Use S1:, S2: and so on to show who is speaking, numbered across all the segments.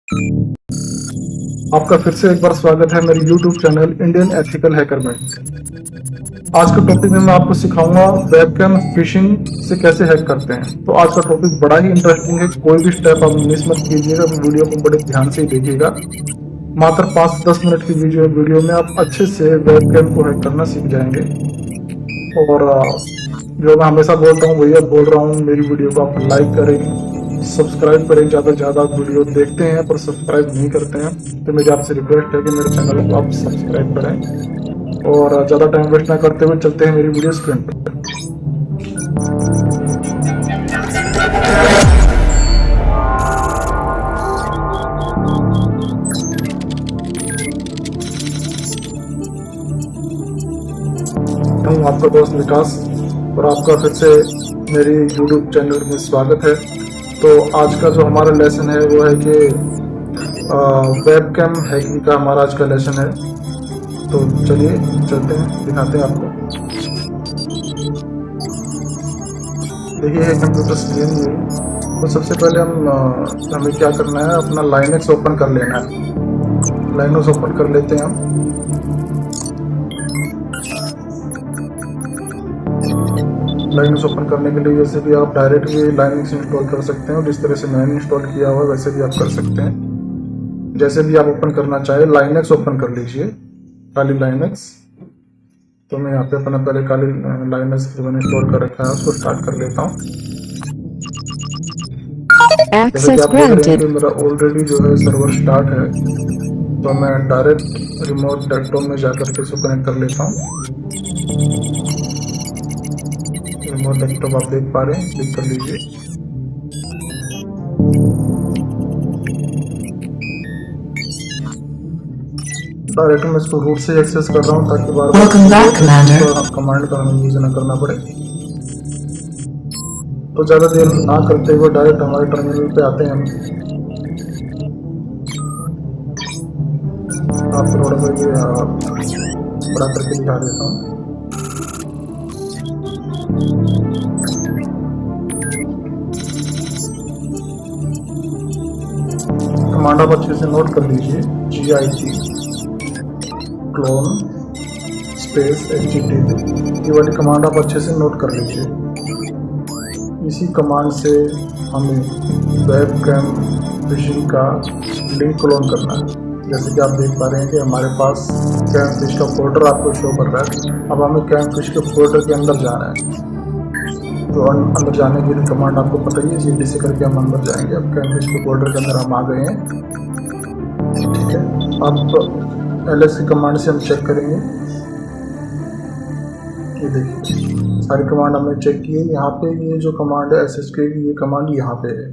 S1: आपका फिर से एक बार स्वागत है मेरे YouTube channel Indian ethical hacker में। आज के टॉपिक में मैं आपको सिखाऊंगा वेबकैम फिशिंग से कैसे हैक करते हैं। तो आज का टॉपिक बड़ा ही इंटरेस्टिंग है, कोई भी स्टेप आप मिस मत कीजिएगा, वीडियो को बड़े ध्यान से ही देखिएगा। मात्र 5 से 10 मिनट की वीडियो में आप अच्छे से वेबकैम को हैक करना सीख जाएंगे। और जो मैं हमेशा बोलता हूँ वही अब बोल रहा हूँ, मेरी वीडियो को आप लाइक करें, सब्सक्राइब करें। ज़्यादा से ज़्यादा आप वीडियो देखते हैं पर सब्सक्राइब नहीं करते हैं, तो मेरी आपसे रिक्वेस्ट है कि मेरे चैनल को आप सब्सक्राइब करें। और ज़्यादा टाइम वेस्ट ना करते हुए चलते हैं मेरी वीडियो स्क्रीन पर। हूँ आपका दोस्त विकास और आपका फिर से मेरी यूट्यूब चैनल में स्वागत है। तो आज का जो हमारा लेसन है वो है कि वेबकैम हैकिंग का हमारा आज का लेसन है। तो चलिए चलते हैं, दिखाते हैं आपको। देखिए है कंप्यूटर स्क्रीन में। तो सबसे पहले हमें क्या करना है, अपना लाइनक्स ओपन कर लेना है। लाइनक्स ओपन कर लेते हैं हम। लाइनक्स ओपन करने के लिए जैसे भी आप डायरेक्ट भी लाइनक्स इंस्टॉल कर सकते हैं, और जिस तरह से मैंने इंस्टॉल किया हुआ है वैसे भी आप कर सकते हैं। जैसे भी आप ओपन करना चाहे लाइनक्स ओपन कर लीजिए, खाली लाइनक्स। तो मैं यहाँ पे अपना पहले खाली लाइनक्स इंस्टॉल कर रखा है, उसको स्टार्ट कर लेता हूँ। जैसे कि आप देख रहे हैं कि मेरा ऑलरेडी जो है सर्वर स्टार्ट है, तो मैं डायरेक्ट रिमोट डेस्कटॉप में जाकर के इसको कनेक्ट कर लेता हूँ। रिमोट डेस्कटॉप आप देख पा रहे हैं, क्लिक कर लीजिए। डायरेक्ट मैं इसको रूट से एक्सेस कर रहा हूँ ताकि बार बार कमांड का हमें यूज ना करना पड़े। तो ज़्यादा देर ना करते हुए डायरेक्ट हमारे टर्मिनल पे आते हैं हम। आपको थोड़ा सा ये बड़ा करके दिखा देता हूँ। कमांड आप अच्छे से नोट कर लीजिए, GIT क्लोन स्पेस HTTP, ये वाली कमांड आप अच्छे से नोट कर लीजिए। इसी कमांड से हमें वेबकैम फिशिंग का लिंक क्लोन करना है। जैसे कि आप देख पा रहे हैं कि हमारे पास कैम फिश का फोल्डर आपको शो कर रहा है। अब हमें कैम फिश के फोल्डर के अंदर जाना है। तो अंदर जाने के लिए कमांड आपको पता ही है, CD से करके हम अंदर जाएंगे। अब कैम फिश के फोल्डर के अंदर हम आ गए हैं, ठीक है। अब LS की कमांड से हम चेक करेंगे। ये देखिए सारी कमांड हमने चेक की है। यहाँ पे ये जो कमांड है SSK की, ये कमांड यहाँ पे है।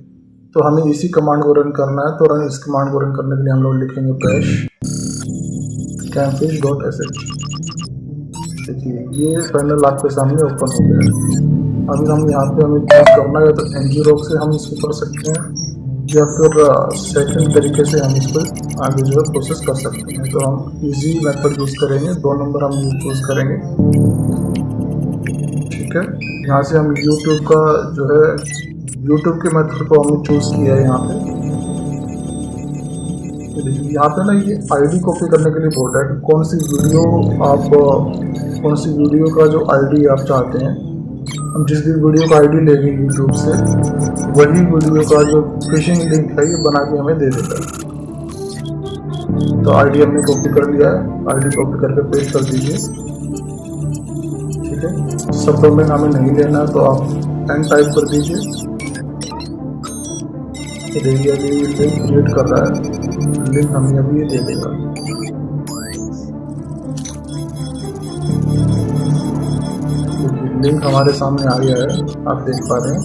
S1: तो हमें इसी कमांड को रन करना है। तो इस कमांड को रन करने के लिए हम लोग लिखेंगे bash camfish.sh। देखिए ये पैनल आपके सामने ओपन हो गया है। अभी हम यहाँ पे हमें यूज करना है, तो ngrok से हम इसको कर सकते हैं, या फिर सेकंड तरीके से हम इसको आगे जो है प्रोसेस कर सकते हैं। तो हम इजी मेथड यूज़ करेंगे, 2 नंबर हम यूज़ करेंगे, ठीक है। यहाँ से हम यूट्यूब का जो है यूट्यूब के मेथड को हमने चूज़ किया है। यहाँ पे ना ये आईडी कॉपी करने के लिए बोल रहा है कि कौन सी वीडियो का जो आईडी आप चाहते हैं। हम जिस भी वीडियो का आईडी लेंगे यूट्यूब से, वही वीडियो का जो फिशिंग लिंक है ये बना के हमें दे देता है। तो आईडी हमने कॉपी कर लिया है, आईडी कॉपी करके पेस्ट कर दीजिए, ठीक है। सब डोमेन हमें नहीं लेना है, तो आप n टाइप कर दीजिए। देखिए अभी लिंक क्रिएट कर रहा है, लिंक हमें अभी ये दे देगा। लिंक हमारे सामने आ गया है, आप देख पा रहे हैं।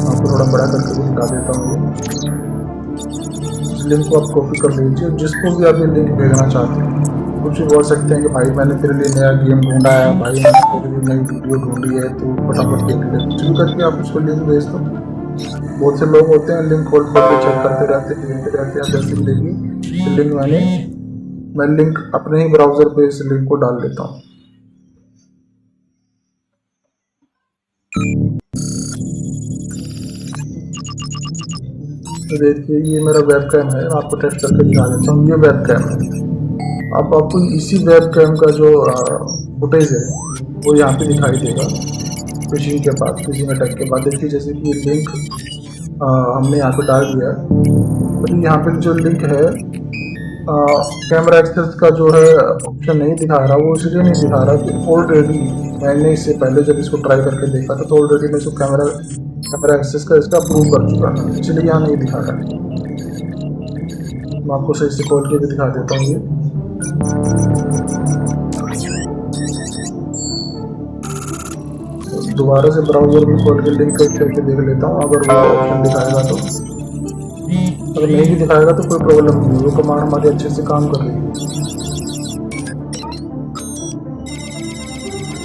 S1: आपको थोड़ा बड़ा करके भी दिखा देता हूँ। लिंक को आप कॉपी कर लीजिए, जिसको भी आप ये लिंक भेजना चाहते हैं। कुछ भी बोल सकते हैं कि भाई मैंने तेरे लिए नया गेम ढूंढा है, भाई मैंने तेरे लिए नई वीडियो ढूंढी है, तो फटाफट देख ले। कुछ भी करके आप उसको लिंक भेज दो। बहुत से लोग होते हैं लिंक खोल के चेक करते रहते हैं। जैसे देखिए लिंक मैं लिंक अपने ही ब्राउजर पे इस लिंक को डाल देता हूँ। तो देखिए ये मेरा वेब कैम है, मैं आपको टेस्ट करके दिखा देता हूँ। ये वेब कैम है। अब आपको इसी वेब कैम का जो फुटेज है वो यहाँ पे दिखाई देगा फिशिंग के बाद, फिशिंग अटैक के बाद। देखिए जैसे कि ये लिंक हमने यहाँ पे डाल दिया है, तो यहाँ पे जो लिंक है कैमरा एक्सेस का जो है ऑप्शन नहीं दिखा रहा। वो इसलिए नहीं दिखा रहा कि ऑलरेडी मैंने इससे पहले जब इसको ट्राई करके देखा था तो ऑलरेडी मैं इसको कैमरा एक्सेस का इसका अप्रूव कर चुका था, इसलिए यहाँ नहीं दिखा रहा। मैं आपको सही से खोल के भी दिखा देता हूँ। ये दोबारा से ब्राउजर में खोल के लिंक करके देख लेता हूँ, अगर वो ऑप्शन दिखाएगा तो। अगर नहीं भी दिखाएगा तो कोई प्रॉब्लम नहीं है, वो कमांड हमारे अच्छे से काम कर रही है।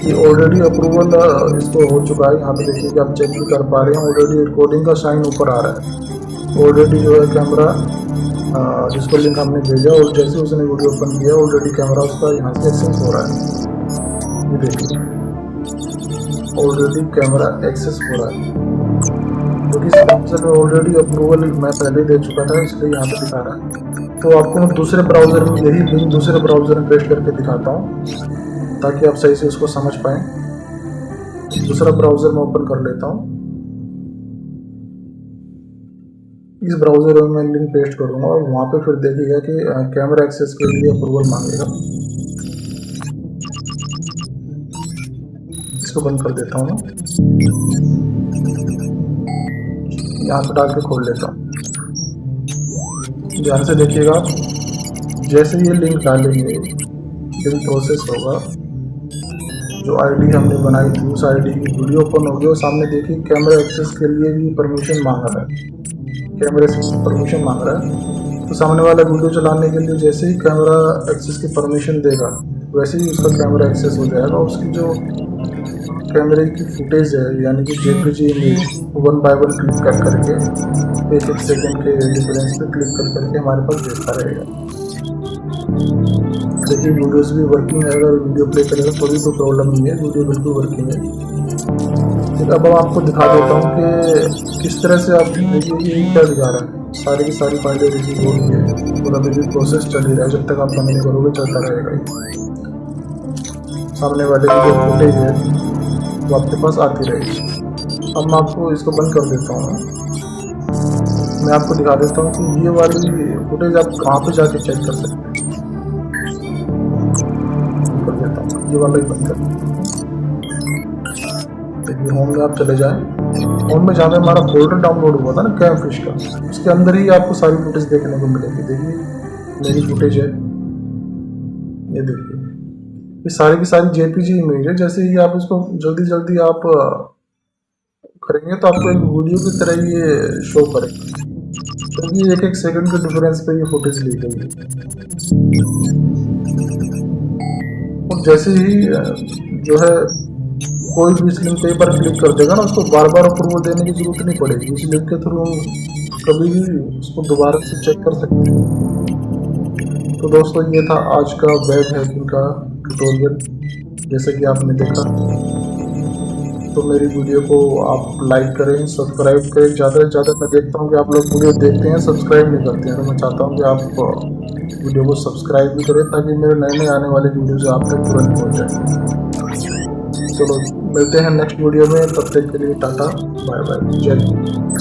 S1: ये ऑलरेडी अप्रूवल इसको हो चुका है। यहाँ पे देखिए कि आप चेक भी कर पा रहे हैं, ऑलरेडी रिकॉर्डिंग का साइन ऊपर आ रहा है। ऑलरेडी जो है कैमरा जिसको लिंक हमने भेजा और जैसे उसने वीडियो ओपन किया ऑलरेडी कैमरा उसका यहाँ से एक्सेस हो रहा है। ये देखिए ऑलरेडी कैमरा एक्सेस हो रहा है, क्योंकि स्पॉन्सर में ऑलरेडी अप्रूवल मैं पहले दे चुका था, इसलिए यहाँ पे दिखा रहा है। तो आपको मैं दूसरे ब्राउजर में यही लिंक दूसरे ब्राउजर में पेस्ट करके दिखाता हूँ ताकि आप सही से उसको समझ पाएँ। दूसरा ब्राउजर में ओपन कर लेता हूँ। इस ब्राउजर में मैं लिंक पेस्ट करूँगा और वहाँ पे फिर देखिएगा कि कैमरा एक्सेस के लिए अप्रूवल मांगेगा। इसको बंद कर देता हूँ, यहाँ पे डाल के खोल लेता हूँ। ध्यान से देखिएगा, जैसे ये लिंक डालेंगे लिंक प्रोसेस होगा। जो आईडी हमने बनाई थी उस आईडी की वीडियो ओपन होगी और सामने देखिए कैमरा एक्सेस के लिए भी परमिशन मांग रहा है, कैमरा एक्सेस की परमिशन मांग रहा है। तो सामने वाला वीडियो चलाने के लिए जैसे ही कैमरा एक्सेस की परमिशन देगा वैसे ही उसका कैमरा एक्सेस हो जाएगा। उसकी जो कैमरे की फुटेज है यानी कि जेपीजी इमेज 1 बाय 1 क्लिक कर करके एक सेकंड के डिफरेंस पे क्लिक कर करके हमारे पास देखता रहेगा। देखिए वीडियोस भी वर्किंग है, अगर वीडियो प्ले करेगा तो भी कोई प्रॉब्लम नहीं है, वीडियो बिल्कुल वर्किंग है। अब आपको दिखा देता हूँ कि किस तरह से आप देखिए ये क्या दिखा रहा है। सारी की सारी फाइलें रिसीव हो रही है और अभी भी प्रोसेस चल ही रहा है, जब तक आप बंद नहीं करोगे चलता रहेगा। सामने वाले की जो फुटेज है वो आपके पास आती रहेगी। अब मैं आपको इसको बंद कर देता हूँ। मैं आपको दिखा देता हूँ कि ये वाली फुटेज आप कहाँ पे जाके चेक कर सकते हैं। कर देता हूँ, ये वाला ही बंद कर। देखिए होम में आप चले जाएं। होम में जाने हमारा फोल्डर डाउनलोड हुआ था ना कैम फिश का, उसके अंदर ही आपको सारी फुटेज देखने को मिलेगी। देखिए मेरी फुटेज है, ये देखिए ये सारी की सारी जेपीजी इमेज है। जैसे ही आप इसको जल्दी जल्दी आप करेंगे तो आपको एक वीडियो की तरह ये शो करेगा, क्योंकि तो एक सेकंड के डिफरेंस पे ये फुटेज ली गई है। और जैसे ही जो है कोई भी इस लिंक पे एक बार क्लिक कर देगा ना, उसको बार बार अप्रूवल देने की जरूरत नहीं पड़ेगी। इस लिंक के थ्रू कभी भी उसको दोबारा से चेक कर सकते हैं। तो दोस्तों ये था आज का वेब हैकिंग का ट्यूटोरियल, जैसे कि आपने देखा। तो मेरी वीडियो को आप लाइक करें, सब्सक्राइब करें। ज़्यादा से ज़्यादा मैं देखता हूँ कि आप लोग वीडियो देखते हैं सब्सक्राइब नहीं करते हैं, तो मैं चाहता हूँ कि आप वीडियो को सब्सक्राइब भी करें ताकि मेरे नए नए आने वाले वीडियोज़ आप तक तुरंत पहुँच जाए। चलो मिलते हैं नेक्स्ट वीडियो में, तब तक के लिए टाटा बाय बाय, जय हिंद।